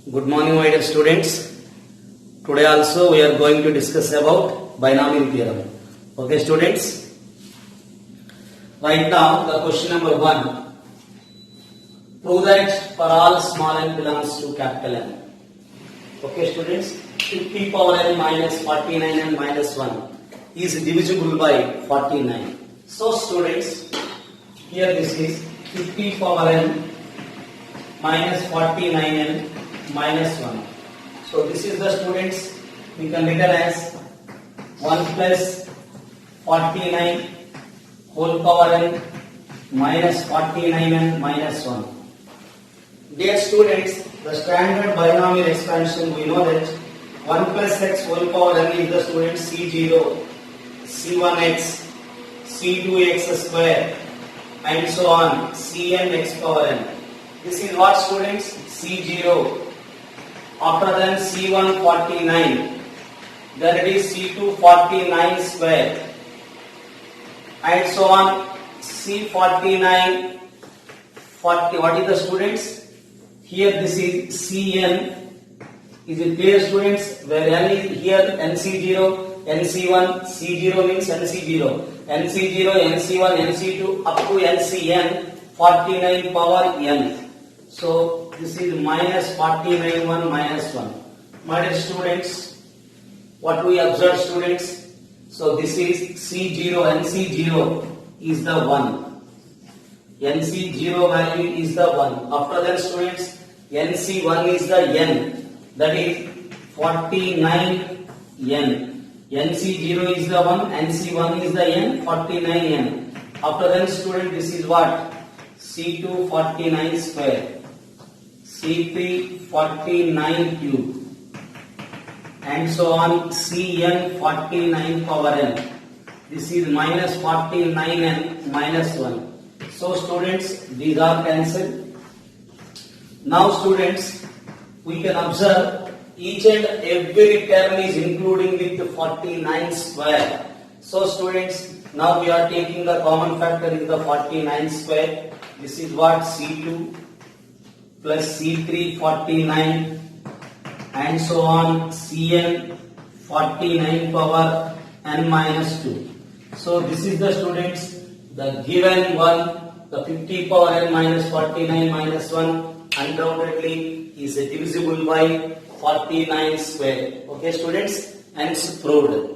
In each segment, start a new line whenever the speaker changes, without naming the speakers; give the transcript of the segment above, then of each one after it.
Good morning, my dear students. Today also we are going to discuss about binomial theorem. Okay, students. Right now, the question number 1. Prove that for all small n belongs to capital N. Okay, students. 50 power n minus 49 n minus 1 is divisible by 49. So, students, here this is 50 power n minus 49n minus 1. So this is the students, we can written as 1 plus 49 whole power n minus 49n minus 1. Dear students, the standard binomial expansion, we know that 1 plus x whole power n is the student c0, c1x, c2x square and so on, cn x power n. This is what, students? C0. After then C149. Then it is C249 square. And so on. C49. 40. What is the, students? Here this is Cn. Is it clear, students? Where n is here NC0, NC1, C0 means NC0. NC0, NC1, NC2 up to NCn 49 power n. So this is minus 49 1 minus 1. My dear students, what we observe, students? So this is C0, NC0 is the 1. NC0 value is the 1. After that, students, NC1 is the n. That is 49 n. NC0 is the 1, NC1 is the n, 49 n. After that, student, this is what? C2 49 square. C3 49 cube and so on, Cn 49 power n. This is minus 49n minus 1. So students, these are cancelled. Now students, we can observe each and every term is including with 49 square. So students, now we are taking the common factor is the 49 square. This is what? C2 plus C3 49 and so on, Cn 49 power n minus 2. So this is the, students, the given one, the 50 power n minus 49 minus 1 undoubtedly is divisible by 49 square. Okay, students, hence proved.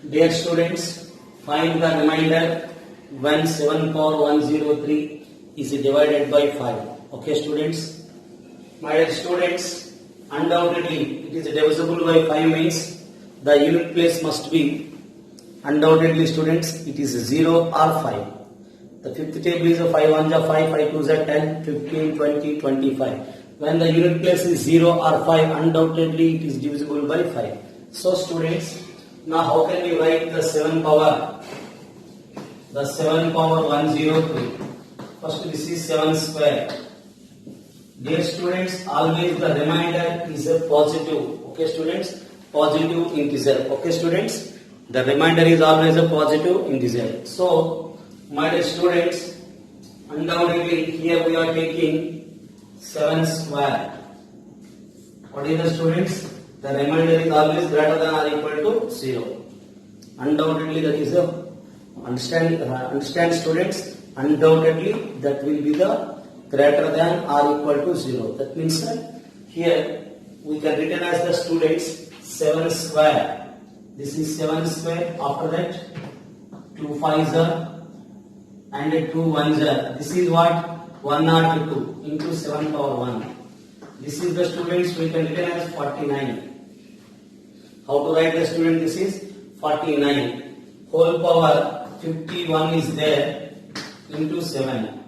Dear students, find the remainder when 7 power 103 is divided by 5. Okay, students. My dear students, undoubtedly it is divisible by 5 means the unit place must be, undoubtedly, students, it is 0 or 5. The fifth table is 5 1s are 5, 5 2s are 10, 15, 20, 25. When the unit place is 0 or 5, undoubtedly it is divisible by 5. So students, now how can we write the 7 power? The 7 power 103. First, this is 7 square. Dear students, always the remainder is a positive. Okay, students, positive integer. Okay, students, the remainder is always a positive integer. So, my dear students, undoubtedly here we are taking 7 square. What is the, students? The remainder is always greater than or equal to 0. Undoubtedly that is a understand students. Undoubtedly that will be the greater than or equal to 0. That means here we can written as the, students, 7 square. This is 7 square. After that 2 5s are and 2 1s are. This is what? 102 into 7 power 1. This is the, students, we can written as 49. How to write the, student? This is 49 whole power 51 is there into 7.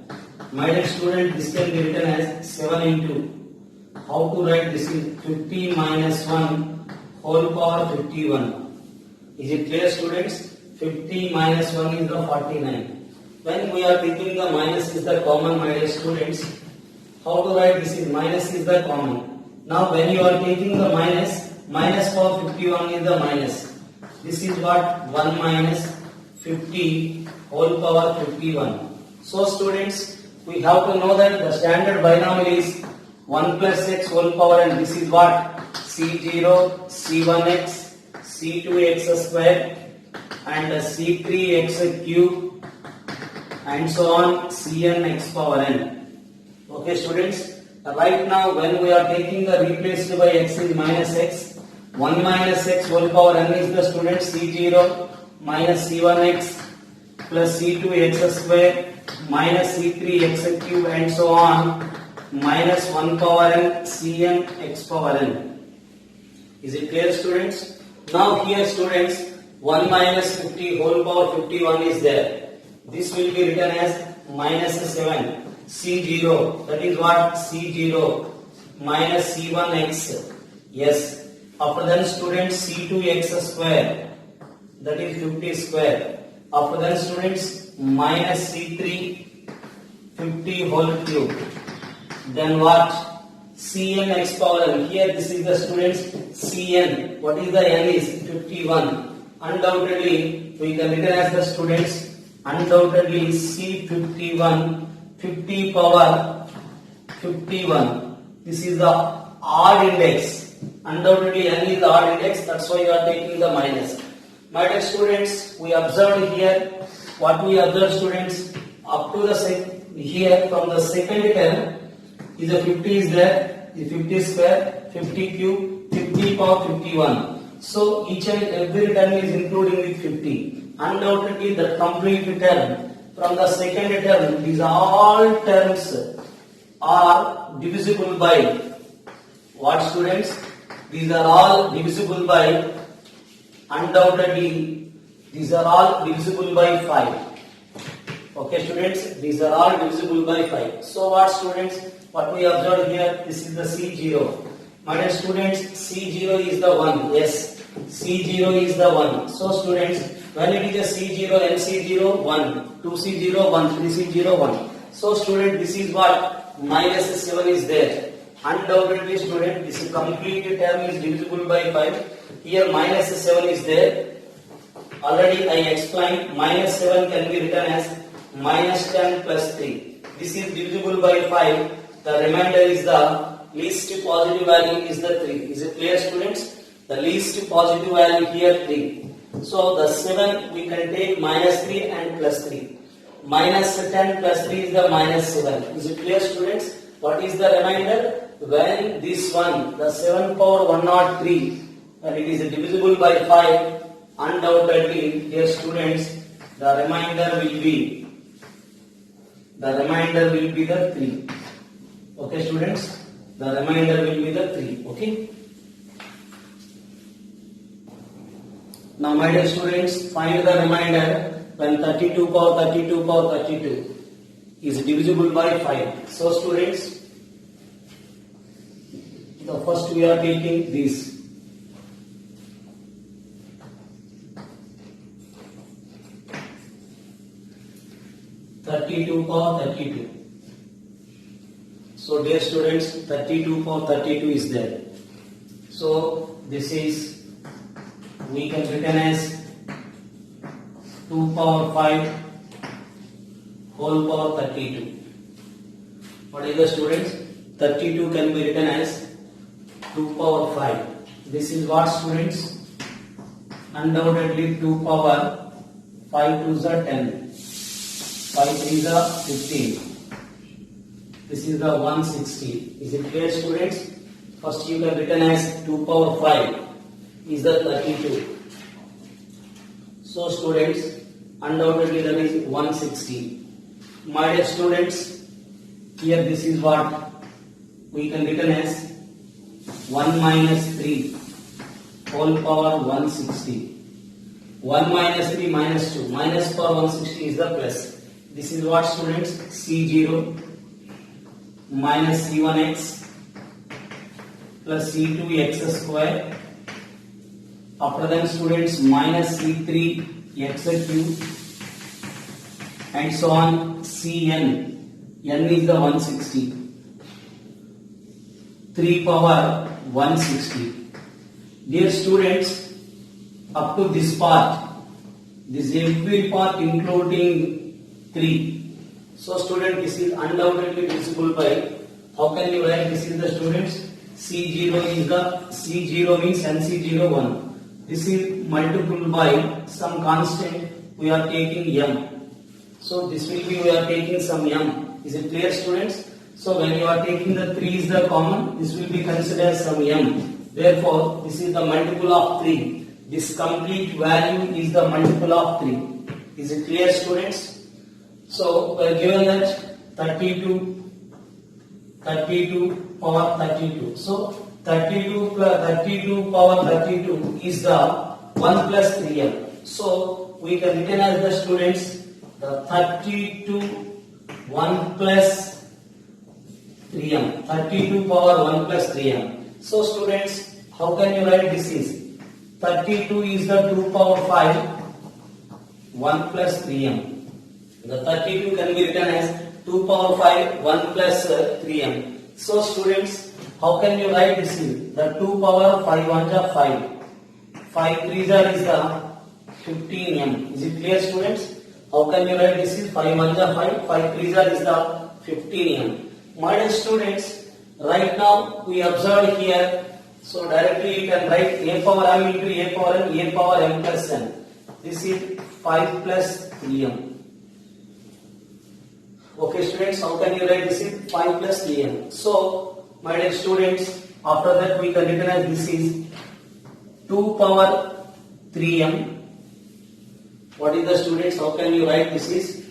My dear student, this can be written as 7 into. How to write this? Is 50 minus 1 whole power 51. Is it clear, students? 50 minus 1 is the 49. When we are taking the minus is the common, my dear students, how to write this? Is minus is the common. Now when you are taking the minus power 51 is the minus. This is what? 1 minus 50 whole power 51. So students, we have to know that the standard binomial is 1 plus x whole power n. This is what? C0, C1x, C2x square and C3x cube and so on Cn x power n. Okay students, right now when we are taking the replaced by x is minus x, 1 minus x whole power n is the student C0 minus C1x plus C2x square minus C3x cube and so on minus 1 power n Cn x power n. Is it clear students? Now here students 1 minus 50 whole power 51 is there. This will be written as minus 7 C0, that is what? C0 minus C1x. Yes. After then students C2x square, that is 50 square. After then students minus C3 50 whole cube. Then what? Cn x power n. Here this is the students Cn. What is the n is 51. Undoubtedly we can written as the students undoubtedly C51 50 power 51. This is the odd index. Undoubtedly n is the odd index, that's why you are taking the minus. My dear students, we observed here what we observed students up to the here from the second term is a 50 is there, the 50 square, 50 cube, 50 power 51. So each and every term is including with 50. Undoubtedly the complete term from the second term, these all terms are divisible by what students? These are all divisible by, undoubtedly these are all divisible by 5. Okay students, these are all divisible by 5. So what students? What we observed here, this is the C0. My dear students, C0 is the 1. Yes, C0 is the 1. So students, when it is a C0, NC0, 1, 2C0, 1, 3C0, 1. So student, this is what? Minus 7 is there. Undoubtedly student, this complete term is divisible by 5. Here minus 7 is there. Already I explained minus 7 can be written as minus 10 plus 3. This is divisible by 5. The remainder is the least positive value is the 3. Is it clear students? The least positive value here 3. So the 7 we can take minus 3 and plus 3. Minus 10 plus 3 is the minus 7. Is it clear students? What is the remainder? When this one, the 7 power 103, when it is divisible by 5, undoubtedly, dear students, the remainder will be the 3. Okay students, the remainder will be the 3. Okay. Now my dear students, find the remainder when 32 power 32 power 32 is divisible by 5. So students, the first we are taking this. Power 32. So dear students, 32 power 32 is there. So this is, we can written as 2 power 5 whole power 32. What is the students? 32 can be written as 2 power 5. This is what students? Undoubtedly 2 power 5 2s are 10. 5 3s are 15. This is the 160. Is it clear students? First you can written as 2 power 5 is the 32. So students, undoubtedly that is 160. My dear students, here this is what we can written as 1 minus 3 whole power 160. 1 minus 3 minus 2. Minus power 160 is the plus. This is what students? C0 minus C1x plus C2x square. After that students minus C3x cube and so on Cn. N is the 160. 3 power 160. Dear students, up to this part, this every part including 3. So student, this is undoubtedly divisible by, how can you write this is the students? C0 is the, C0 means NC0 1. This is multiple by some constant, we are taking M. So this will be, we are taking some M. Is it clear students? So when you are taking the 3 is the common, this will be considered some M. Therefore, this is the multiple of 3. This complete value is the multiple of 3. Is it clear students? So we are given that 32 power 32. So 32 power 32 is the 1 plus 3m. So we can written as the students the 32 1 plus 3m. 32 power 1 plus 3m. So students, how can you write this is? 32 is the 2 power 5 1 plus 3m. The 32 can be written as 2 power 5 1 plus 3m. So students, how can you write this is? The 2 power 5 1 is 5. 5 3s is the 15m. Is it clear students? How can you write this is? 5 1 is 5. 5 3s is the 15m. My dear students, right now we observed here. So directly you can write a power m into a power m plus n. This is 5 plus 3m. Okay students, how can you write this is 5 plus 3m. So my dear students, after that we can recognize this is 2 power 3m. What is the students? How can you write this is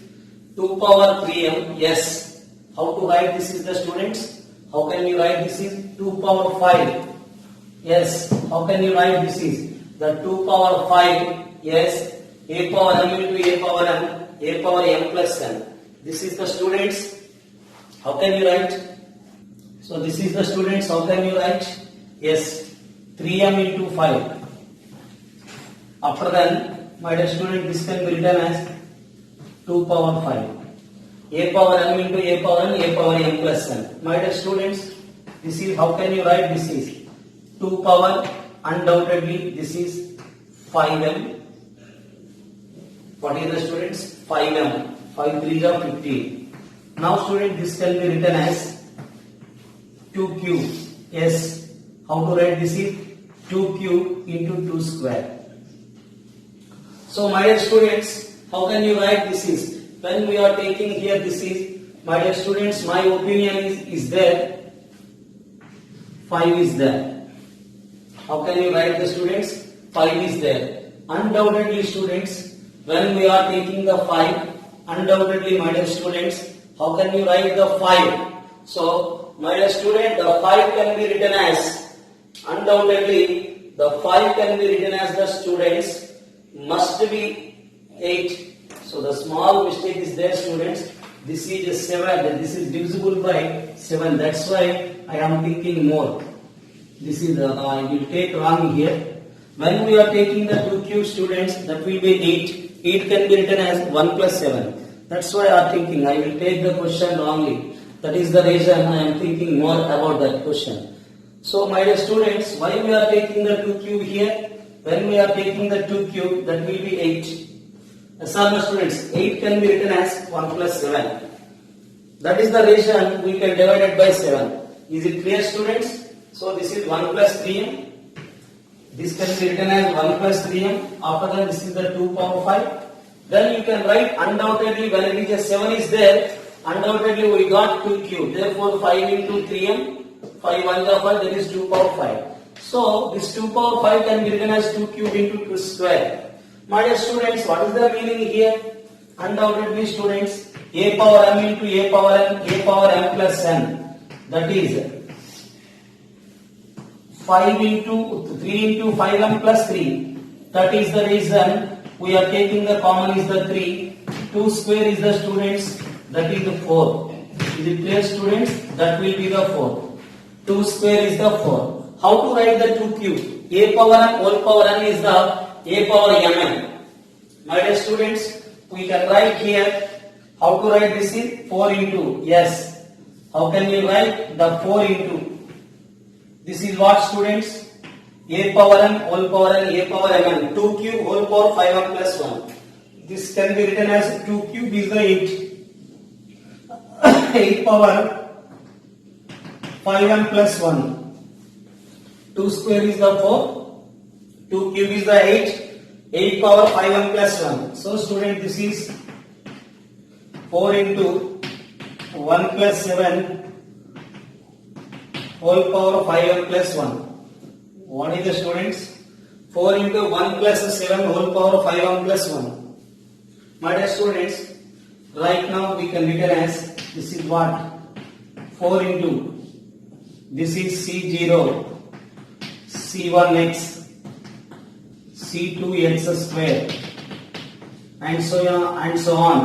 2 power 3m? Yes. How to write this is the students? How can you write this is 2 power 5? Yes. How can you write this is the 2 power 5? Yes. A power m into a power m plus n. This is the students. How can you write? So this is the students. How can you write? Yes. 3m into 5. After that, my dear student, this can be written as 2 power 5. A power m into a power m plus n. My dear students, this is, how can you write this is? 2 power, undoubtedly this is 5m. What is the students? 5m. 5 3s are 15. Now student, this can be written as 2q. Yes. How to write this is? 2q into 2 square. So my dear students, how can you write this is? When we are taking here this is, my dear students, my opinion is there. 5 is there. How can you write the students? 5 is there. Undoubtedly students, when we are taking the 5, undoubtedly my dear students, how can you write the 5? So my dear student, the 5 can be written as, undoubtedly the 5 can be written as the students must be 8. So the small mistake is there students. This is 7. This is divisible by 7. That's why I am thinking more. This is I will take wrong here. When we are taking the 2q students, that will be 8. 8 can be written as 1 plus 7. That's why I am thinking I will take the question wrongly. That is the reason I am thinking more about that question. So my dear students, why we are taking the 2q here? When we are taking the 2q, that will be 8. Sir, my students, 8 can be written as 1 plus 7. That is the reason we can divide it by 7. Is it clear students? So this is 1 plus 3m. This can be written as 1 plus 3m. After that, this is the 2 power 5. Then you can write undoubtedly when it is a 7 is there. Undoubtedly we got 2q. Therefore 5 into 3m. 5 1 is 5. That is 2 power 5. So this 2 power 5 can be written as 2 cubed into 2 square. My dear students, what is the meaning here? Undoubtedly students, a power m into a power m plus n. That is 5 into 3 into 5m plus 3. That is the reason we are taking the common is the 3. 2 square is the students, that is the 4. Is it clear students? That will be the 4. 2 square is the 4. How to write the 2 cube? A power n whole power n is the a power mn. My dear students, we can write here. How to write this is 4 into. Yes. How can we write the 4 into? This is what students? A power n whole power n a power mn. 2 cube whole power 5m plus 1. This can be written as 2 cube is the 8. 8 power 5m plus 1. 2 square is the 4, 2 cube is the 8, 8 power 5m plus 1. So student, this is 4 into 1 plus 7 whole power 5m plus 1. What is the students? 4 into 1 plus 7 whole power 5m plus 1. My dear students, right now we can write as this is what? 4 into this is C0, C1x, C2x square, and so on.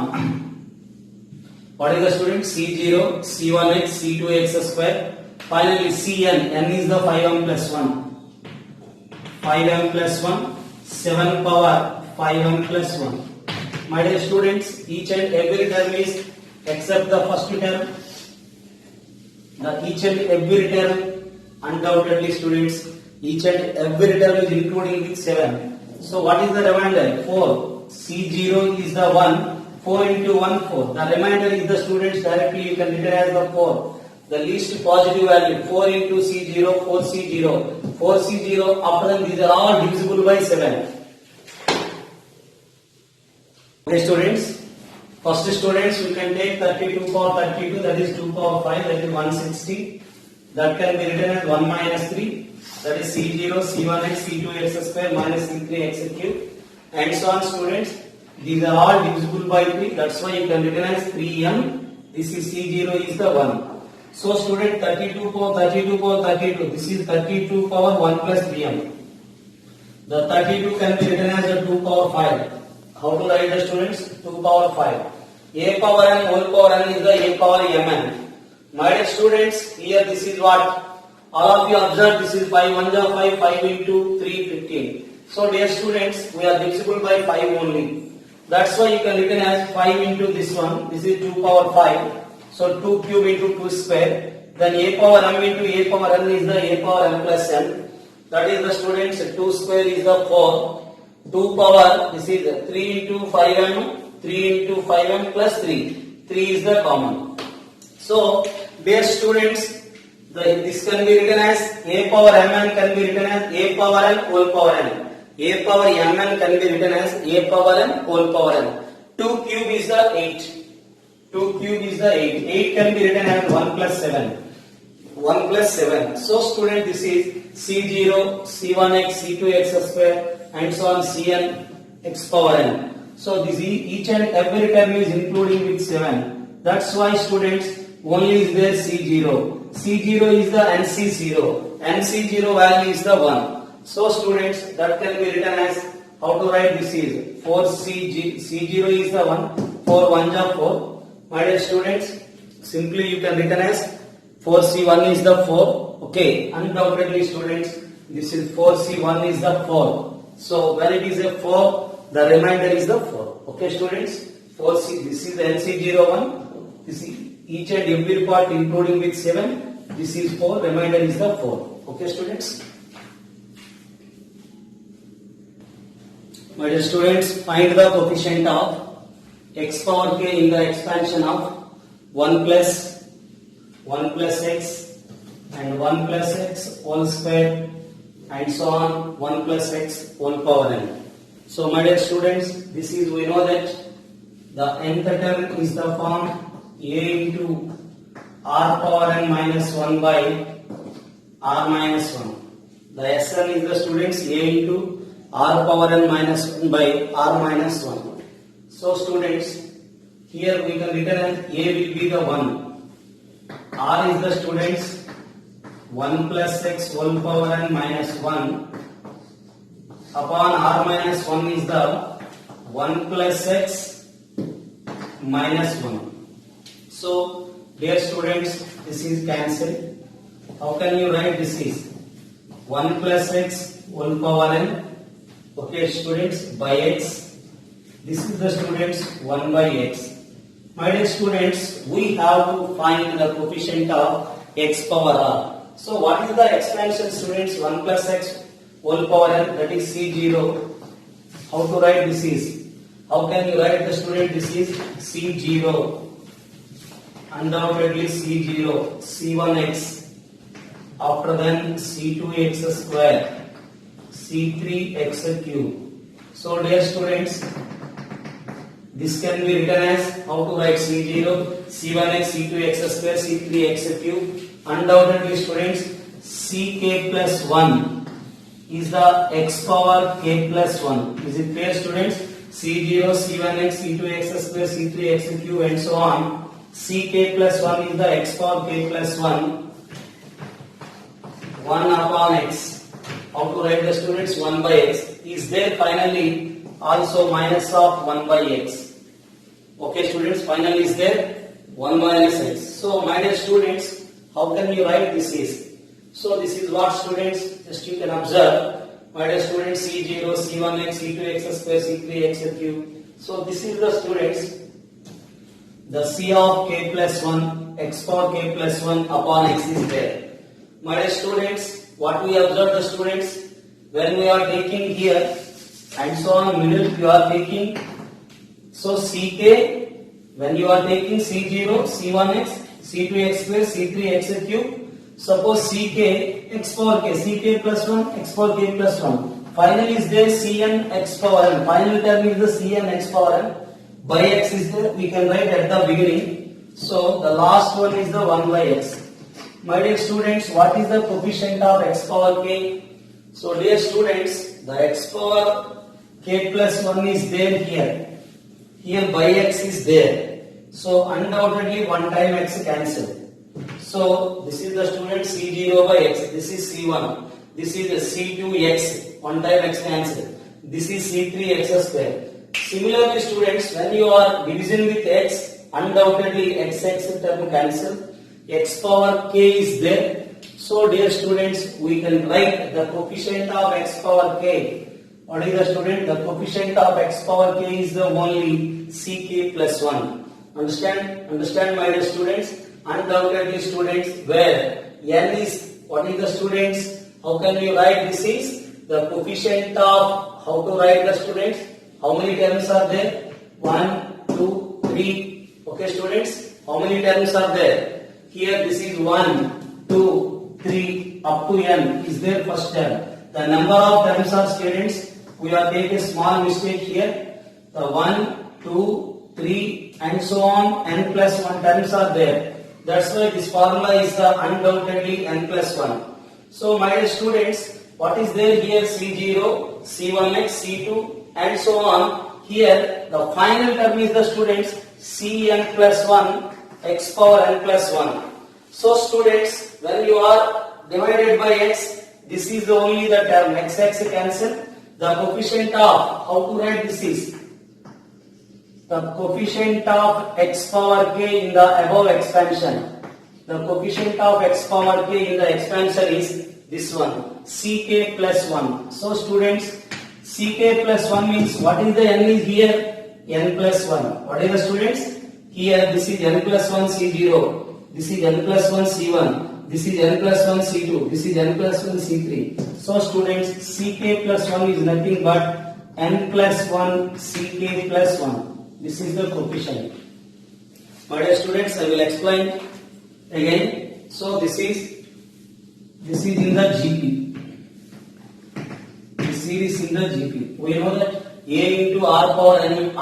What is the student? C0, C1x, C2x square. Finally, Cn, n is the 5m plus 1. 5m plus 1, 7 power 5m plus 1. My dear students, each and every term is except the first term. Each and every term, undoubtedly students, each and every term is including with 7. So what is the remainder? 4. C0 is the 1. 4 into 1, 4. The remainder is the students directly you can write as the 4. The least positive value 4 into C0, 4C0. 4C0, after them these are all divisible by 7. Okay students, first students you can take 32 power 32, that is 2 power 5, that is 160. That can be written as 1 minus 3, that is C0, C1x, C2x square minus C3x cube, and so on students. These are all divisible by 3, that's why you can written as 3m. This is C0 is the 1. So student, 32 power 32 power 32, this is 32 power 1 plus 3m. The 32 can be written as a 2 power 5. How to write the students? 2 power 5. A power n whole power n is the a power mn. My dear students, here this is what? All of you observe, this is 5 1 5, 5 into 3, 15. So dear students, we are divisible by 5 only. That's why you can written as 5 into this one, this is 2 power 5. So 2 cube into 2 square. Then a power m into a power n is the a power m plus n. That is the students, 2 square is the 4. 2 power, this is 3 into 5m, 3 into 5m plus 3. 3 is the common. So, dear students, this can be written as a power mn can be written as a power n whole power n. A power mn can be written as a power n whole power n. 2 cube is the 8. 2 cube is the 8. 8 can be written as 1 plus 7. 1 plus 7. So, student, this is C0, C1x, C2x square, and so on Cn x power n. So this is each and every term is including with 7. That's why students only is there C0. C0 is the NC0. NC0 value is the 1. So students, that can be written as, how to write this is 4C0 is the 1. 4 1 ja 4. My dear students, simply you can written as 4C1 is the 4. Okay, undoubtedly students, this is 4C1 is the 4. So when it is a 4, the remainder is the 4. Okay students, 4C, this is NC01. This is each and every part including with 7. This is 4, remainder is the 4. Okay students. My dear students, find the coefficient of x power k in the expansion of 1 plus x and 1 plus x whole square and so on 1 plus x whole power n. So my dear students, this is, we know that the nth term is the form a into r power n minus 1 by r minus 1. The Sn is the students a into r power n minus 1 by r minus 1. So students, here we can written as a will be the 1. R is the students 1 plus x whole power n minus 1 upon r minus 1 is the 1 plus x minus 1. So dear students, this is cancelled. How can you write this is 1 plus x whole power n, okay students, by x. This is the students 1 by x. My dear students, we have to find the coefficient of x power r. So what is the expansion students? 1 plus x whole power n, that is C0. How to write this is? How can you write the student? This is C0. undoubtedly C0, C1x, after then C2x square, C3x cube. So dear students, this can be written as how to write C0, C1x, C2x square, C3x cube. Undoubtedly students, Ck plus 1 is the x power k plus 1. Is it clear students? C0, C1x, C2x square, C3x cube and so on. Ck plus 1 is the x power k plus 1. 1 upon x. How to write the students? 1 by x. Is there finally also minus of 1 by x. Okay students, finally is there 1 minus x. So my dear students, how can you write this is? So this is what students, just you can observe. My dear students, C0, C1x, C2x square, C3x cube. So this is the students, the C of k plus 1, x power k plus 1 upon x is there. My dear students, what we observe the students, when we are taking here and so on middle you are taking, so Ck, when you are taking C0, C1x, C2x square, C3x cube, suppose Ck, x power k, Ck plus 1, x power k plus 1. Finally is there Cn x power n. Final term is the Cn x power n. By x is there, we can write at the beginning. So the last one is the 1 by x. My dear students, what is the coefficient of x power k? So dear students, the x power k plus 1 is there here. Here by x is there. So undoubtedly one time x cancel. So this is the student C0 by x. This is C1. This is the C2x. One time x cancel. This is C3x square. Similarly students, when you are division with x, undoubtedly x term cancel. X power k is there. So dear students, we can write the coefficient of x power k. What is the student? The coefficient of x power k is the only Ck plus 1. Understand my dear students? Undoubtedly students, where n is, what is the students? How can we write this is? The coefficient of, how to write the students? How many terms are there? 1, 2, 3. Okay students? How many terms are there? Here this is 1, 2, 3 up to n is there first term. The number of terms are students, we are taking a small mistake here. The 1, 2, 3 and so on, n plus 1 terms are there. That's why this formula is the undoubtedly n plus 1. So my dear students, what is there here? C0, C1x, C2 and so on. Here the final term is the students Cn plus 1 x power n plus 1. So students, when you are divided by x, this is only the term x cancel. The coefficient of, how to write this is? The coefficient of x power k in the above expansion. The coefficient of x power k in the expansion is this one, Ck plus 1. So students, Ck plus 1 means what is the n is here? N plus 1. What is the students? Here this is n plus 1 C0. This is n plus 1 C1. This is n plus 1 C2. This is n plus 1 C3. So students, Ck plus 1 is nothing but n plus 1 Ck plus 1. This is the coefficient. My dear students, I will explain again. So this is in the GP. This is in the GP. We know that a into r power n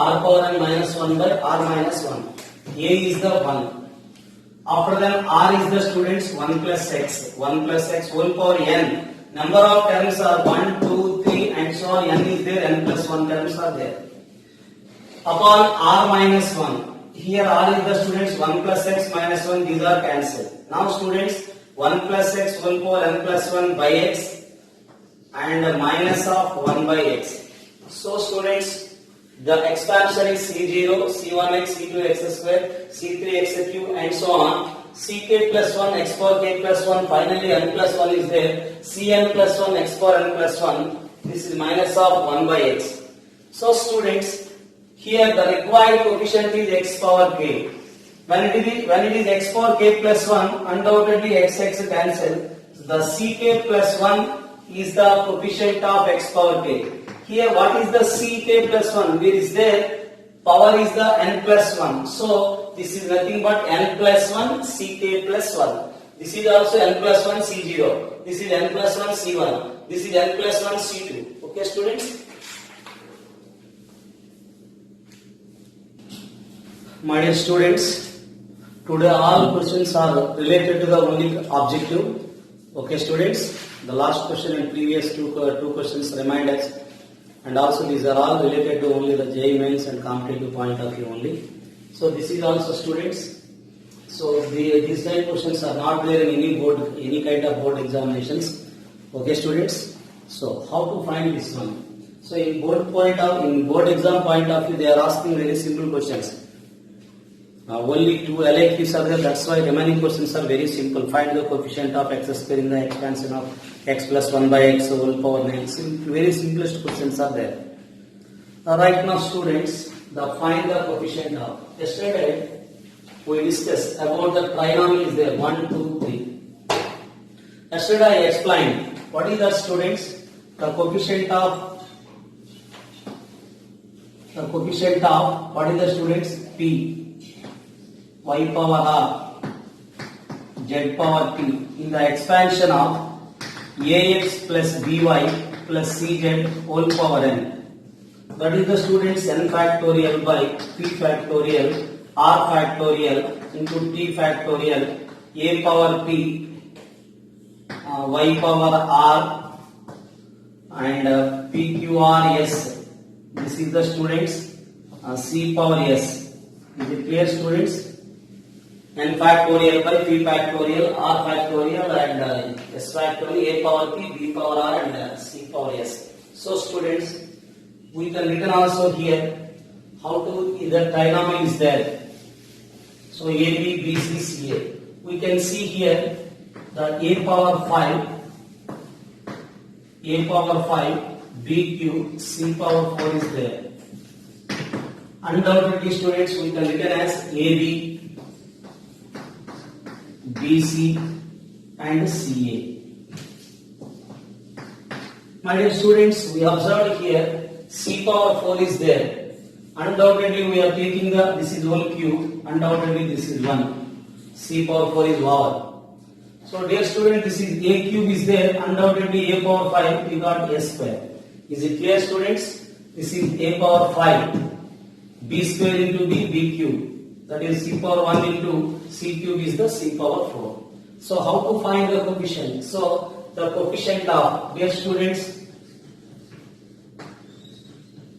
minus 1 by r minus 1. A is the 1. After that r is the students 1 plus x. 1 plus x whole power n. Number of terms are 1, 2, 3 and so on. N is there, n plus 1 terms are there. Upon r minus 1. Here r is the students 1 plus x minus 1, these are cancelled. Now students, 1 plus x whole power n plus 1 by x and minus of 1 by x. So students, the expansion is C0, C1x, C2x square, C3x cube and so on. Ck plus 1, x power k plus 1, finally n plus 1 is there. Cn plus 1, x power n plus 1. This is minus of 1 by x. So students, here the required coefficient is x power k. When it is x power k plus 1, undoubtedly x cancel. The Ck plus 1 is the coefficient of x power k. Here what is the Ck plus 1? Where is there? Power is the n plus 1. So this is nothing but n plus 1 ck plus 1. This is also n plus 1 c0. This is n plus 1 c1. This is n plus 1 c2. Okay, students? My dear students, today all questions are related to the only objective. Okay, students? The last question and previous two questions remind us, and also these are all related to only the JEE Mains and competitive point of view only. So this is also, students. So these 9 questions are not there in any kind of board examinations. Okay, students. So how to find this one? So in board exam point of view, they are asking very simple questions. Only 2 LIQs are there. That's why remaining questions are very simple. Find the coefficient of x square in the expansion of x plus 1 by x whole power 9. Very simplest questions are there. Right now, students, find the coefficient of. Yesterday we discussed about the trinomial is there 1, 2, 3. Yesterday I explained what is that, students? The coefficient of what is the, students? P, y power r, z power p in the expansion of ax plus by plus cz whole power n. That is the, students, n factorial by p factorial r factorial into t factorial a power p y power r and pqrs. This is the, students, c power s. Is it clear, students? N factorial by p factorial r factorial and s factorial a power p b power r and c power s. So, students, we can written also here how to, the trinomial is there. So a b b c c a. We can see here the a power 5 b q c power 4 is there. Undoubtedly, students, we can written as a b BC and CA. My dear students, we observed here C power 4 is there. Undoubtedly we are taking this is whole cube, undoubtedly this is 1. C power 4 is power. So dear student, this is A cube is there, undoubtedly A power 5 we got A square. Is it clear, students? This is A power 5, B square into B cube. That is C power 1 into C cube is the C power 4. So how to find the coefficient? So the coefficient of, dear students,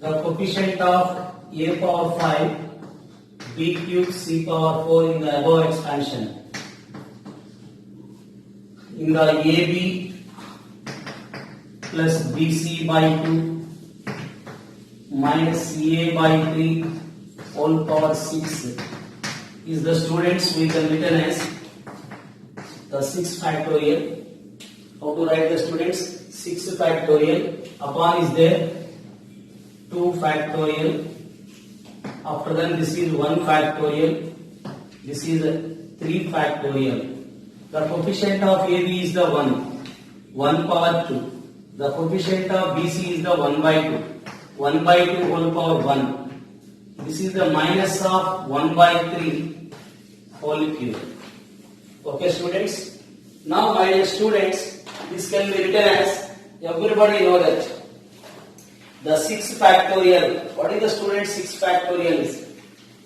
the coefficient of A power 5, B cube, C power 4 in the above expansion. In the AB plus BC by 2 minus CA by 3 whole power 6 is the, students, we can written as the 6 factorial. How to write the, students? 6 factorial upon is there 2 factorial. After that this is 1 factorial. This is 3 factorial. The coefficient of AB is the 1 power 2. The coefficient of BC is the 1 by 2. 1 by 2 whole power 1. This is the minus of 1 by 3 whole cube. Okay, students? Now, my dear students, this can be written as, everybody know that the 6 factorial. What is the, student, 6 factorial is?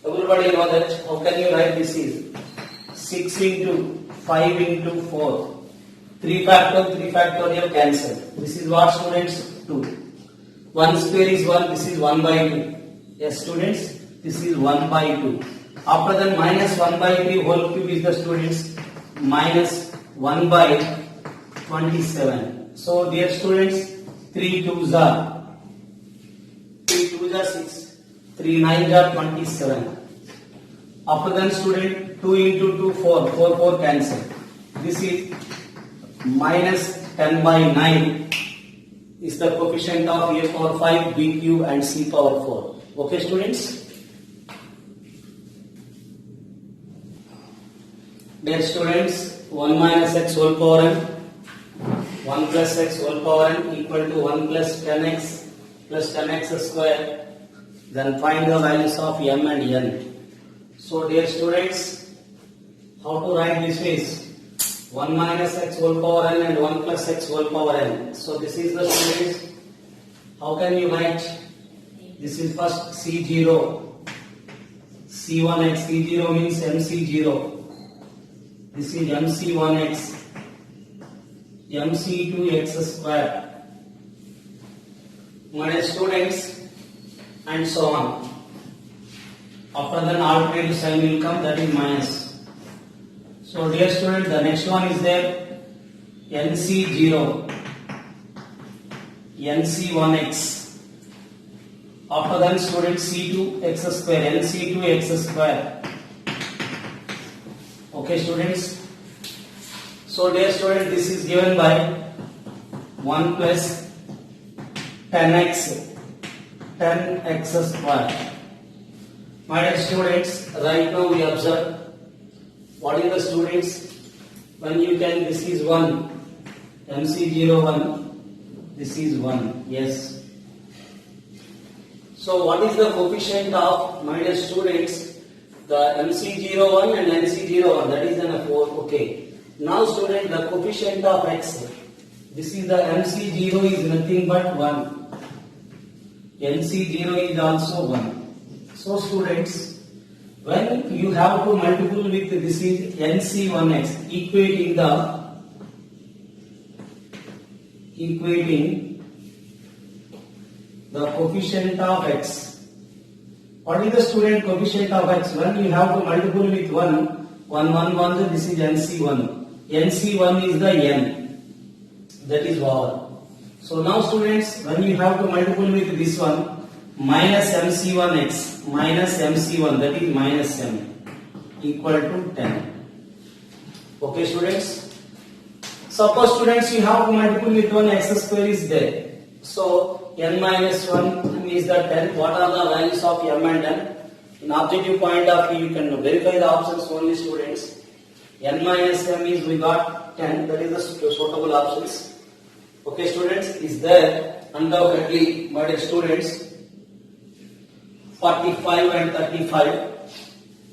Everybody know that. How can you write this is 6 into 5 into 4. 3 factorial cancel. This is what, students? 2. 1 square is 1. This is 1 by 2. Yes, students, this is 1 by 2. After that, minus 1 by 3 whole cube is the, students, minus 1 by 27. So, dear students, 3 2s are 6, 3 9s are 27. After that, student, 2 into 2 4 cancel. This is minus 10 by 9 is the coefficient of A power 5, B cube and C power 4. Okay, students? Dear students, 1 minus x whole power n, 1 plus x whole power n equal to 1 plus 10x square Then find the values of m and n. So dear students, how to write this is 1 minus x whole power n and 1 plus x whole power n. So this is the students. How can you write? This is first C0. C1x. C0 means MC0. This is MC1x. MC2x square. My students, and so on. After that alternative sign will come, that is minus. So dear student, the next one is there NC0, NC1x. After that student C2x square, NC2x square. Okay students. So dear student, this is given by 1 plus 10x square. My dear students, right now we observe what is the students when you can, this is 1, MC01, this is 1, yes. So what is the coefficient of, my dear students, the MC01 and NC01, that is an 4, okay. Now student, the coefficient of x, this is the MC0 is nothing but 1. NC0 is also 1. So students, when you have to multiple with this is NC1x, equating the coefficient of x. What is the student coefficient of x? When you have to multiple with 1, this is NC1. NC1 is the n, that is power. So now students, when you have to multiple with this one, minus MC1x, minus MC1, that is minus m, equal to 10. Okay students? Suppose students, you have to multiple with 1, x square is there. So n minus 1 is the 10. What are the values of m and n? In objective point of view, you can verify the options only students. N minus m is we got 10, that is the suitable options. Okay students, is there undoubtedly, my dear students, 45 and 35.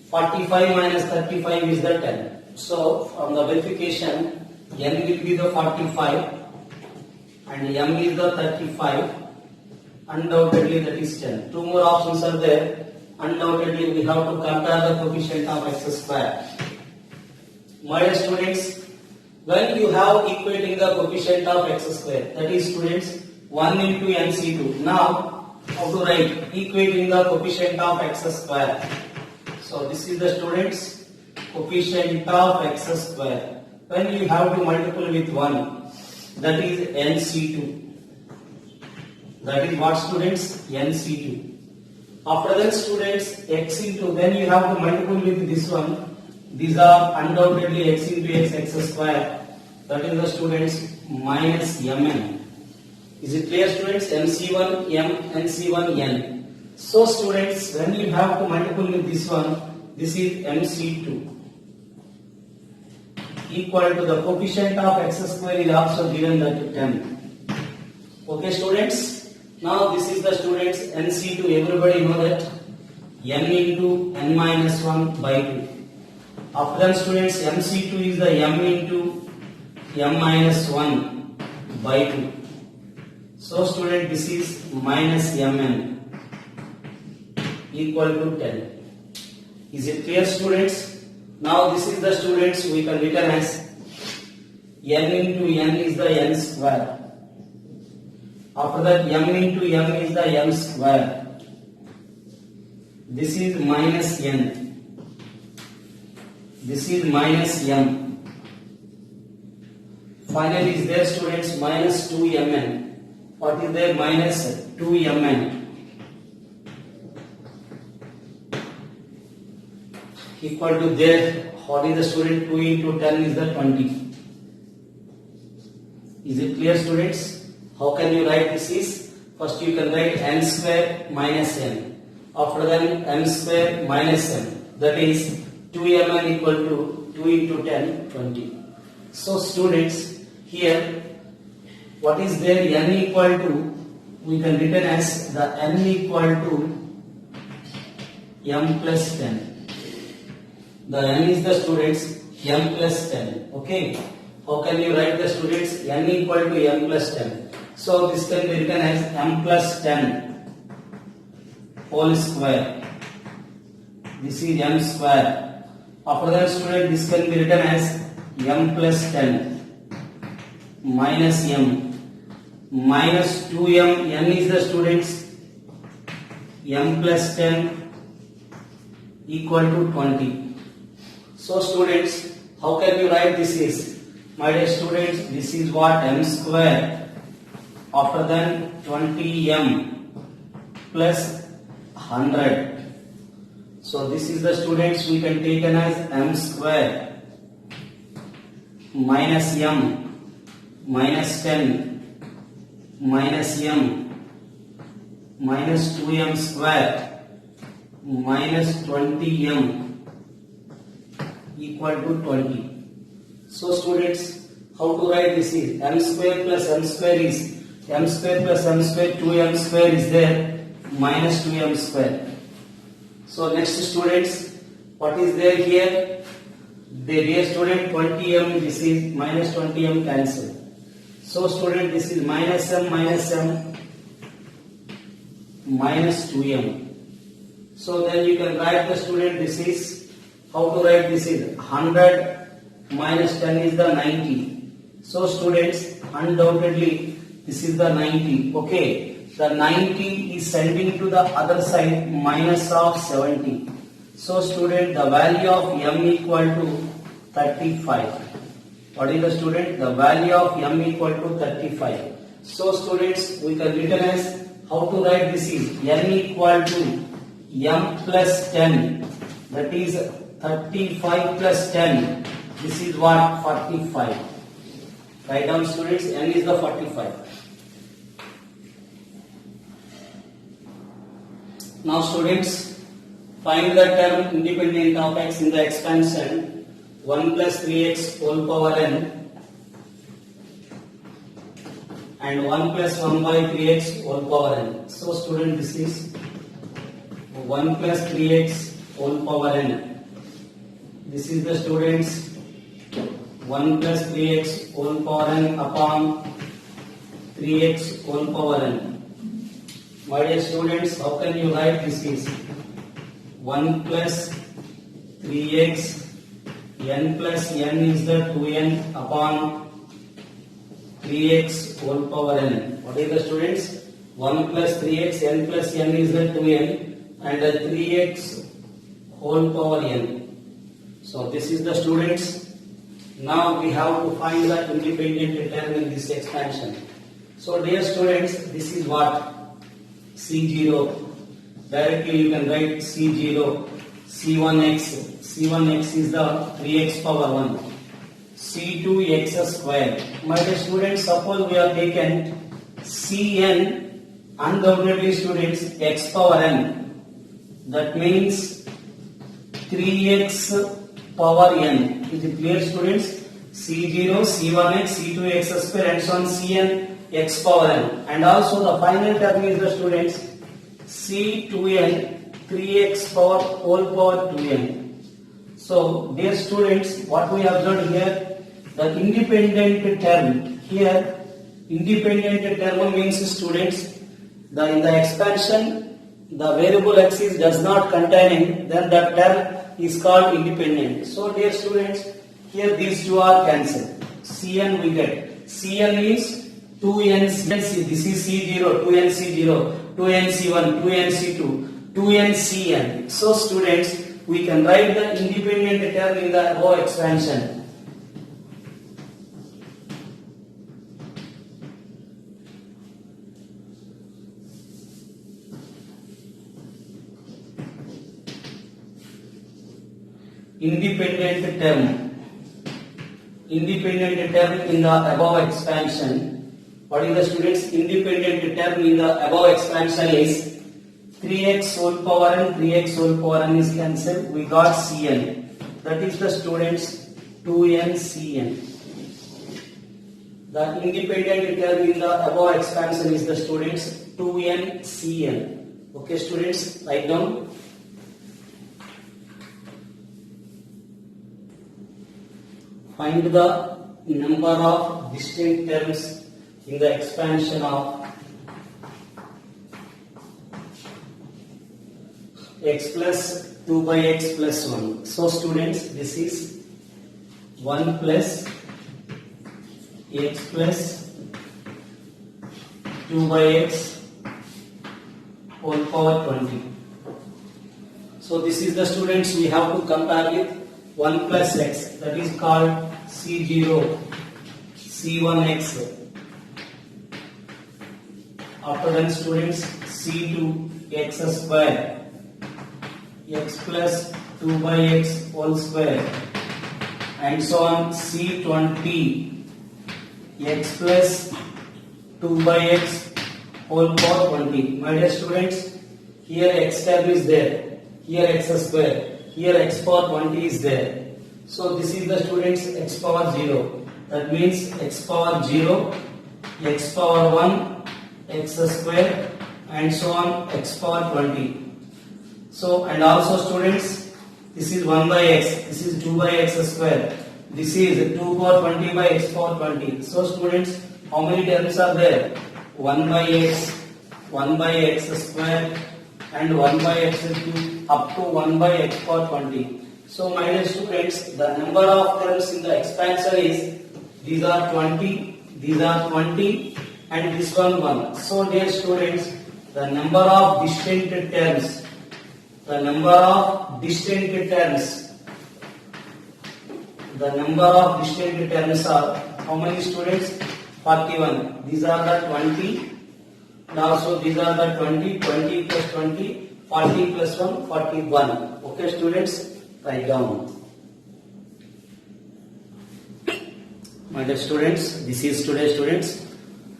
45 minus 35 is the 10. So from the verification, n will be the 45 and m is the 35. Undoubtedly that is 10. Two more options are there. Undoubtedly we have to compare the coefficient of x square. My dear students, when you have equating the coefficient of x square, that is students 1 into NC2. Now, how to write? Equating the coefficient of x square. So this is the students coefficient of x square. When you have to multiple with 1, that is NC2. That is what students? NC2. After that students, x into, then you have to multiple with this one. These are undoubtedly x into x square. That is the students minus mn. Is it clear students? MC1 m, NC1 n. So students, when you have to multiple with this one, this is MC2 equal to the coefficient of x square is also given that 10. Okay students. Now this is the students NC2. Everybody know that n into n minus 1 by 2. After that students, MC2 is the m into m minus 1 by 2. So student, this is minus mn equal to 10. Is it clear students? Now this is the students we can written as n into n is the n square. After that m into m is the m square. This is minus n. This is minus m. Finally is there students minus 2mn. What is there? Minus 2mn equal to there. What is the student? 2 into 10 is the 20. Is it clear students? How can you write this is? First you can write n square minus n. After that m square minus n. That is 2mn equal to 2 into 10, 20. So students, here what is there? N equal to, we can written as the n equal to m plus 10. The n is the students m plus 10. Okay. How can you write the students n equal to m plus 10? So this can be written as m plus 10 whole square. This is m square. After that, student, this can be written as m plus 10 minus m minus 2m. N is the students m plus 10 equal to 20. So students, how can you write this is? My dear students, this is what m square after then 20m plus 100. So this is the students we can take as m square minus m minus 10 minus m minus 2m square minus 20m equal to 20. So students, how to write this is m square plus m square is m square plus m square, 2m square is there minus 2m square. So next students, what is there here? The dear student 20m, this is minus 20m cancel. So student, this is minus m minus 2m. So then you can write the student, this is, how to write this is 100 minus 10 is the 90. So students, undoubtedly this is the 90. Okay. The 90 is sending to the other side minus of 70. So student, the value of m equal to 35. What is the student? The value of m equal to 35. So students, we can written as, how to write this is n equal to m plus 10. That is 35 plus 10. This is what? 45. Write down students, n is the 45. Now students, find the term independent of x in the expansion 1 plus 3x whole power n and 1 plus 1 by 3x whole power n. So student, this is 1 plus 3x whole power n. This is the students 1 plus 3x whole power n upon 3x whole power n. My dear students, how can you write this is 1 plus 3x n plus n is the 2n upon 3x whole power n. What is the students? 1 plus 3x n plus n is the 2n and the 3x whole power n. So this is the students. Now we have to find the independent term in this expansion. So dear students, this is what? C0. Directly you can write C0. C1x. C1x is the 3x power 1. C2x square. My dear students, suppose we have taken Cn, undoubtedly students, x power n. That means 3x power n. Is it clear students? C0, C1x, C2x square and so on Cn x power n. And also the final term is the students C2n 3x power whole power 2n. So dear students, what we observed here, the independent term here, independent term means students, in the expansion the variable x is does not containing, then that term is called independent. So dear students, here these two are cancelled. Cn we get. Cn is 2n, this is C0, 2n C0, 2n C1, 2n C2, 2n Cn. So students, we can write the independent term in the above expansion. Independent term in the above expansion. What is the students? Independent term in the above expansion is 3x whole power n, 3x whole power n is cancelled. We got Cn. That is the students 2n Cn. The independent term in the above expansion is the students 2n Cn. Okay students, write down Find the number of distinct terms in the expansion of x plus 2 by x plus 1. So students, this is 1 plus x plus 2 by x whole power 20. So this is the students we have to compare with 1 plus x, that is called C0, C1x. After that students, C2 x square, x plus 2 by x whole square, and so on. C20 x plus 2 by x whole power 20. My dear students, here x term is there, here x square, here x power 20 is there. So this is the students x power 0. That means x power 0, x power 1, x square, and so on, x power 20. So, and also students, this is 1 by x, this is 2 by x square, this is 2 power 20 by x power 20. So students, how many terms are there? 1 by x square, and 1 by x cube, up to 1 by x power 20. So my dear students, the number of terms in the expansion is, these are 20, these are 20, and this one 1. So dear students, the number of distinct terms, the number of distinct terms are how many students? 41. These are the 20. And also these are the 20, 20 plus 20, 40 plus 1, 41. Okay students, write down. My dear students, this is today students.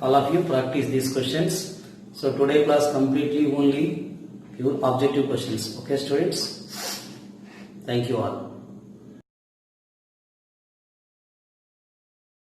All of you practice these questions. So today class completely only your objective questions. Okay students, thank you all.